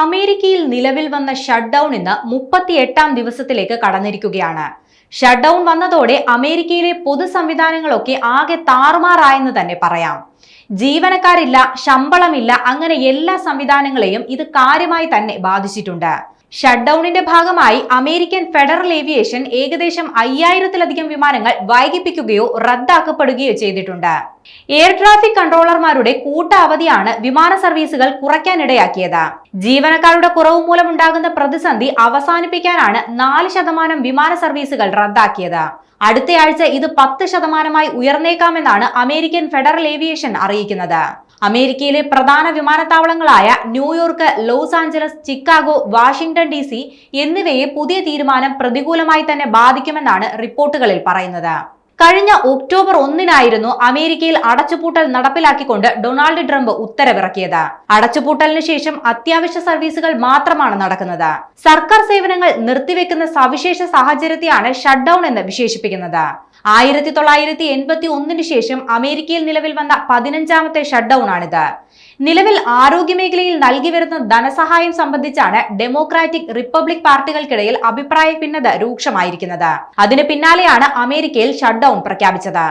അമേരിക്കയിൽ നിലവിൽ വന്ന ഷട്ട് ഡൗൺ ഇന്ന് 38-ാം ദിവസത്തിലേക്ക് കടന്നിരിക്കുകയാണ്. ഷട്ട് ഡൗൺ വന്നതോടെ അമേരിക്കയിലെ പൊതു സംവിധാനങ്ങളൊക്കെ ആകെ താറുമാറായെന്ന് തന്നെ പറയാം. ജീവനക്കാരില്ല, ശമ്പളമില്ല, അങ്ങനെ എല്ലാ സംവിധാനങ്ങളെയും ഇത് കാര്യമായി തന്നെ ബാധിച്ചിട്ടുണ്ട്. ഷട്ട് ഡൌണിന്റെ ഭാഗമായി അമേരിക്കൻ ഫെഡറൽ ഏവിയേഷൻ ഏകദേശം 5000-ത്തിലധികം വിമാനങ്ങൾ വൈകിപ്പിക്കുകയോ റദ്ദാക്കപ്പെടുകയോ ചെയ്തിട്ടുണ്ട്. എയർ ട്രാഫിക് കൺട്രോളർമാരുടെ കൂട്ട അവധിയാണ് വിമാന സർവീസുകൾ കുറയ്ക്കാനിടയാക്കിയത്. ജീവനക്കാരുടെ കുറവ് മൂലമുണ്ടാകുന്ന പ്രതിസന്ധി അവസാനിപ്പിക്കാനാണ് 4% വിമാന സർവീസുകൾ റദ്ദാക്കിയത്. അടുത്തയാഴ്ച ഇത് 10%-മായി ഉയർന്നേക്കാമെന്നാണ് അമേരിക്കൻ ഫെഡറൽ ഏവിയേഷൻ അറിയിക്കുന്നത്. അമേരിക്കയിലെ പ്രധാന വിമാനത്താവളങ്ങളായ New York, Los Angeles, Chicago, Washington DC എന്നിവയെ പുതിയ തീരുമാനം പ്രതികൂലമായി തന്നെ ബാധിക്കുമെന്നാണ് റിപ്പോർട്ടുകളിൽ പറയുന്നത്. കഴിഞ്ഞ ഒക്ടോബർ 1-നായിരുന്നു അമേരിക്കയിൽ അടച്ചുപൂട്ടൽ നടപ്പിലാക്കിക്കൊണ്ട് ഡൊണാൾഡ് ട്രംപ് ഉത്തരവിറക്കിയത്. അടച്ചുപൂട്ടലിന് ശേഷം അത്യാവശ്യ സർവീസുകൾ മാത്രമാണ് നടക്കുന്നത്. സർക്കാർ സേവനങ്ങൾ നിർത്തിവെക്കുന്ന സവിശേഷ സാഹചര്യത്തെയാണ് ഷട്ട് ഡൌൺ എന്ന് വിശേഷിപ്പിക്കുന്നത്. 1981-ന് ശേഷം അമേരിക്കയിൽ നിലവിൽ വന്ന 15-ാമത്തെ ഷട്ട് ഡൌൺ ആണിത്. നിലവിൽ ആരോഗ്യമേഖലയിൽ നൽകി വരുന്ന ധനസഹായം സംബന്ധിച്ചാണ് ഡെമോക്രാറ്റിക്, റിപ്പബ്ലിക് പാർട്ടികൾക്കിടയിൽ അഭിപ്രായ ഭിന്നത രൂക്ഷമായിരിക്കുന്നത്. അതിന് പിന്നാലെയാണ് അമേരിക്കയിൽ ഷട്ട് ഡൌൺ പ്രഖ്യാപിച്ചത്.